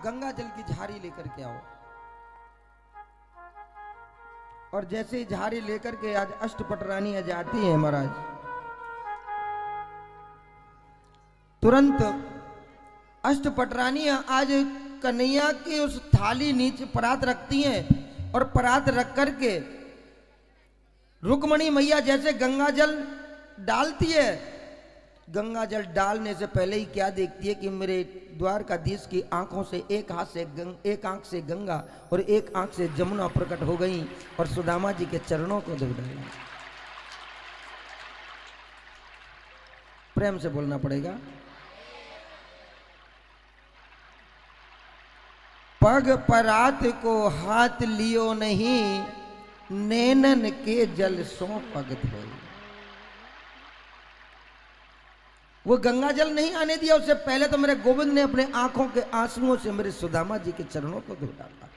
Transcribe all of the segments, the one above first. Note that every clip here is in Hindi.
गंगा जल की झारी लेकर के आओ। और जैसे ही झारी लेकर के आज अष्टपटरानी जाती है महाराज, तुरंत अष्टपटरानी आज कन्हैया की उस थाली नीचे परात रखती हैं और परात रख करके रुक्मणी मैया जैसे गंगा जल डालती है, गंगा जल डालने से पहले ही क्या देखती है कि मेरे द्वारकाधीश की आंखों से एक आंख से गंगा और एक आंख से जमुना प्रकट हो गई और सुदामा जी के चरणों को धो डाला। प्रेम से बोलना पड़ेगा। पग परात को हाथ लियो नहीं, नैनन के जल सो पग धोई। वो गंगा जल नहीं आने दिया, उससे पहले तो मेरे गोविंद ने अपने आंखों के आंसुओं से मेरे सुदामा जी के चरणों को धो डाला।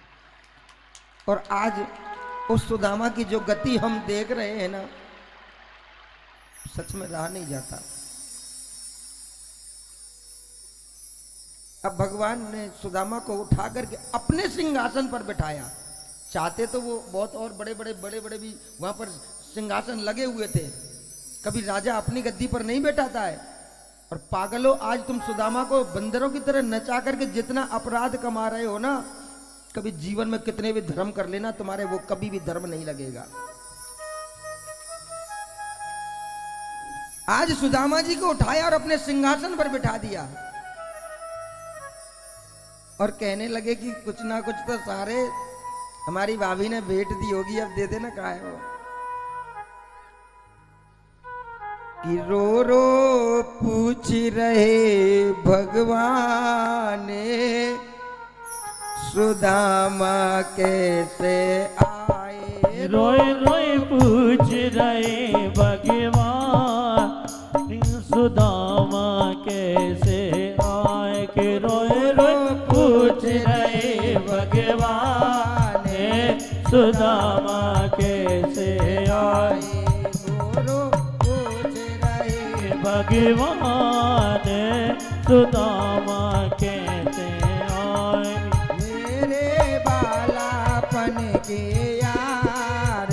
और आज उस सुदामा की जो गति हम देख रहे हैं ना, सच में रहा नहीं जाता। अब भगवान ने सुदामा को उठा करके अपने सिंहासन पर बिठाया। चाहते तो वो बहुत और बड़े बड़े भी वहां पर सिंहासन लगे हुए थे। कभी राजा अपनी गद्दी पर नहीं बैठाता है। और पागलों, आज तुम सुदामा को बंदरों की तरह नचा करके जितना अपराध कमा रहे हो ना, कभी जीवन में कितने भी धर्म कर लेना, तुम्हारे वो कभी भी धर्म नहीं लगेगा। आज सुदामा जी को उठाया और अपने सिंहासन पर बिठा दिया और कहने लगे कि कुछ ना कुछ तो सारे हमारी भाभी ने भेंट दी होगी, अब दे देना। कहा है वो कि रो रो पूछ रहे भगवान, सुदामा कैसे आए। रोए रोए पूछ रहे भगवान, सुदामा कैसे आए। कि रोए रोए पूछ रहे भगवान, सुदामा कैसे आए। भगवान सुदामा कैसे आए। मेरे बालापन के यार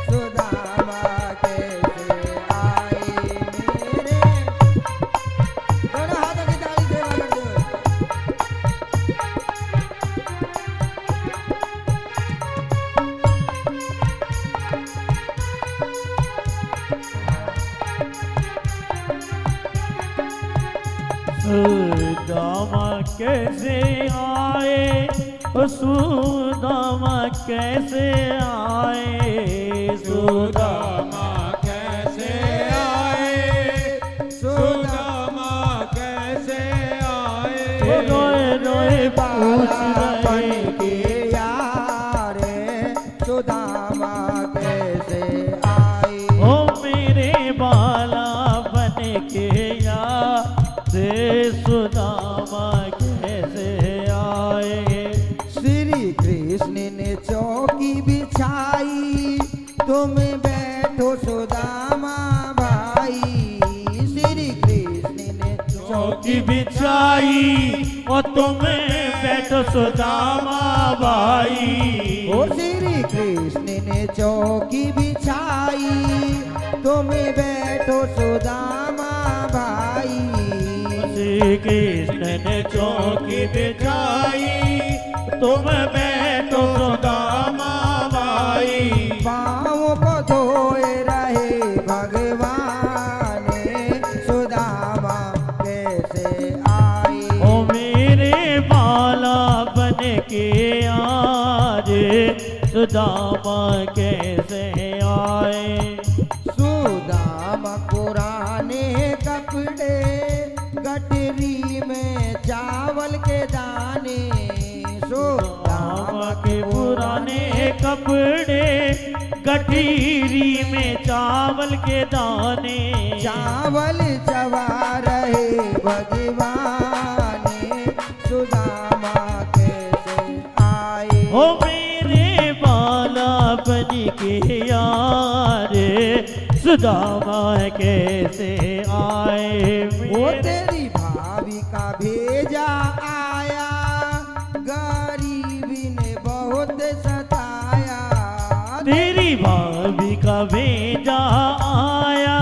सुदामा कैसे आए। मेरे दोनों हाथों की ताली सेवा कर दो। सुदामा कैसे आए, सुदामा कैसे आए। सुदामा कैसे आए, सुदामा कैसे आए। रोए रोए पूछ रहे के यार सुदामा कैसे आए। ओ मेरे बाला बन के यार सुदामा कैसे आए। श्री कृष्ण ने चौकी बिछाई, तुम बैठो सुदामा भाई। श्री कृष्ण ने चौकी बिछाई और तुम बैठो सुदामा भाई। ओ श्री कृष्ण ने चौकी बिछाई, तुम बैठो सुदामा भाई। श्री कृष्ण ने चौकी बिछाई, तुम बैठो सुदामा भाई। पाँव को धोए रहे भगवान, सुदामा कैसे आए। ओ मेरे बाला बन के आज सुदामा कैसे आए। सुदामा पुराने कपड़े, गठरी में चावल के दाने। सुदामा के पुराने कपड़े, गठरी में चावल के दाने। चावल चबा रहे भगवान, सुदामा कैसे आए। ओ मेरे बाला बन के यार सुदामा कैसे आए। वो तेरी भाभी का भेजा आया, भेजा आया,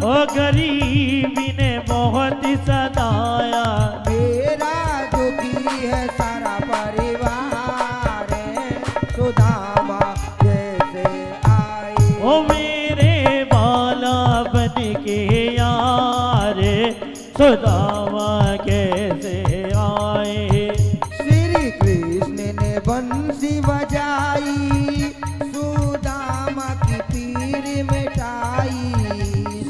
ओ गरीबी ने बहुत सताया। मेरा दुखी है सारा परिवार, सुदामा कैसे आई। ओ मेरे बाला बन के यार, सुदामा कैसे आए। श्री कृष्ण ने बंसी बजाई, सुदामा की पीर मिटाई।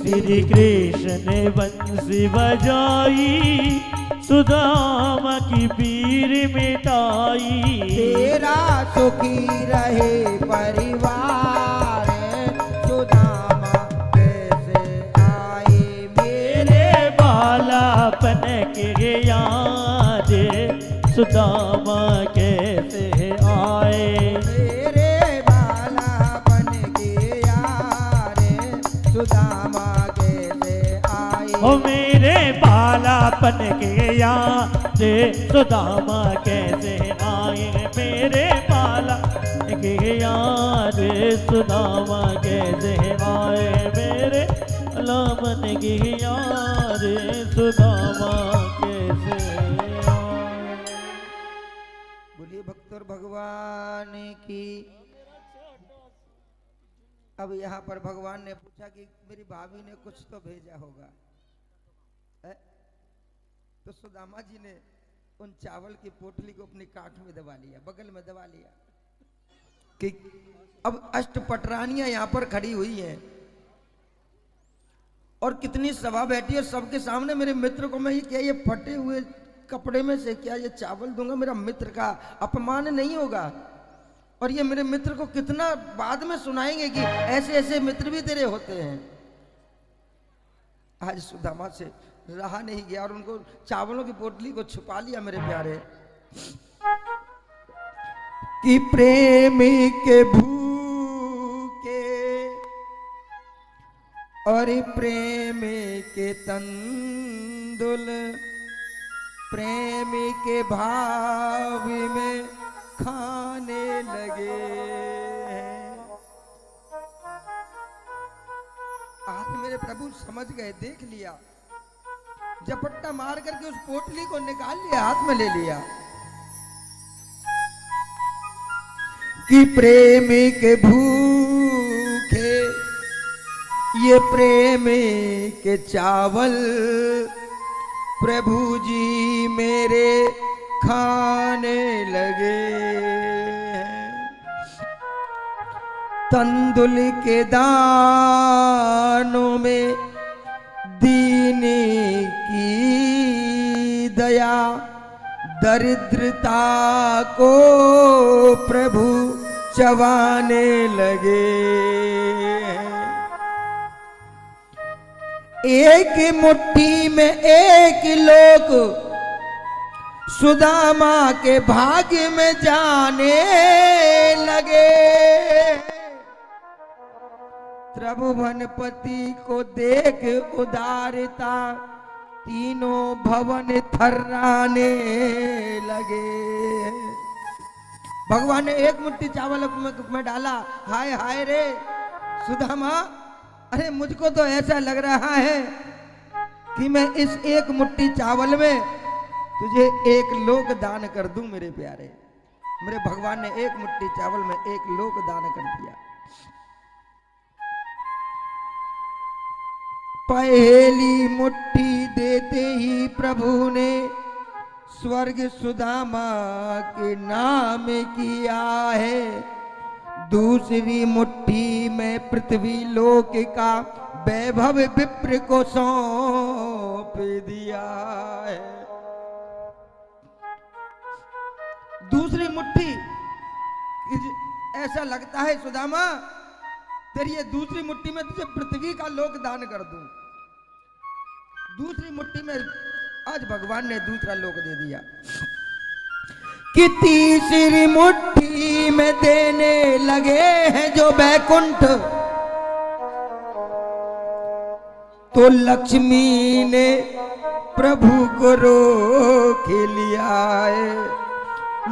श्री कृष्ण ने बंसी बजाई, सुदामा की पीर मिटाई। तेरा सुखी रहे परिवार, सुदामा कैसे आए। मेरे बालापन के याद, सुदामा कैसे आए। मेरे बालापन के यार, सुदामा कैसे आए। ओ मेरे बालापन के याद, सुदामा कैसे आए। मेरे बाला के याद, सुदामा कैसे आए। मेरे बालापन के याद, सुदामा कैसे आए। बोलिए भक्तों भगवान की। अब यहाँ पर भगवान ने पूछा कि मेरी भाभी ने कुछ तो भेजा होगा, तो सुदामा जी ने उन चावल की पोटली को अपनी काठ में दबा लिया, बगल में दबा लिया कि अब अष्टपटरानियां यहाँ पर खड़ी हुई हैं और कितनी सभा बैठी है, सबके सामने मेरे मित्र को मैं ये फटे हुए कपड़े में से क्या ये चावल दूंगा, मेरा मित्र का अपमान नहीं होगा। और ये मेरे मित्र को कितना बाद में सुनाएंगे कि ऐसे ऐसे मित्र भी तेरे होते हैं। आज सुदामा से रहा नहीं गया और उनको चावलों की पोटली को छुपा लिया मेरे प्यारे। कि प्रेमी के भूखे और प्रेमी के तंदुल, प्रेमी के भाव में खाने लगे हैं। आज मेरे प्रभु समझ गए, देख लिया, झपट्टा मार करके उस पोटली को निकाल लिया, हाथ में ले लिया। कि प्रेमी के भूखे ये प्रेमी के चावल, प्रभु जी मेरे खाने लगे हैं। तंदुल के दानों में दीनी की दया, दरिद्रता को प्रभु चबाने लगे हैं। एक मुट्ठी में एक लोक सुदामा के भाग्य में जाने लगे। त्रिभुवनपति को देख उदारता, तीनों भवन थर्राने लगे। भगवान ने एक मुट्ठी चावल में डाला, हाय हाय रे सुदामा, अरे मुझको तो ऐसा लग रहा है कि मैं इस एक मुट्ठी चावल में तुझे एक लोक दान कर दूं मेरे प्यारे। मेरे भगवान ने एक मुट्ठी चावल में एक लोक दान कर दिया। पहली मुट्ठी देते ही प्रभु ने स्वर्ग सुदामा के नाम किया है। दूसरी मुट्ठी में पृथ्वी लोक का वैभव विप्र को सौंप दिया है। दूसरी मुट्ठी, ऐसा लगता है सुदामा तेरी ये दूसरी मुट्ठी में तुझे पृथ्वी का लोक दान कर दूं। दूसरी मुट्ठी में आज भगवान ने दूसरा लोक दे दिया। कि तीसरी मुट्ठी में देने लगे हैं जो बैकुंठ, तो लक्ष्मी ने प्रभु को रोक लिया है।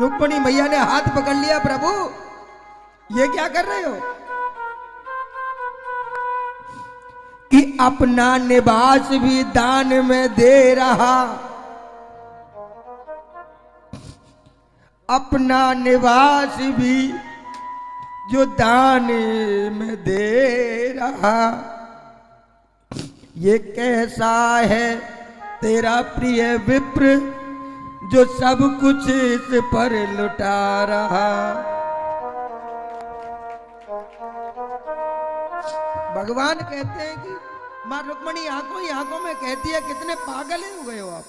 रुक्मिणी मैया ने हाथ पकड़ लिया, प्रभु ये क्या कर रहे हो? कि अपना निवास भी दान में दे रहा, अपना निवास भी जो दान में दे रहा। ये कैसा है तेरा प्रिय विप्र जो सब कुछ इस पर लुटा रहा। भगवान कहते हैं कि मां रुक्मणी आंखों ही आंखों में कहती है, कितने पागल हो गए हो आप।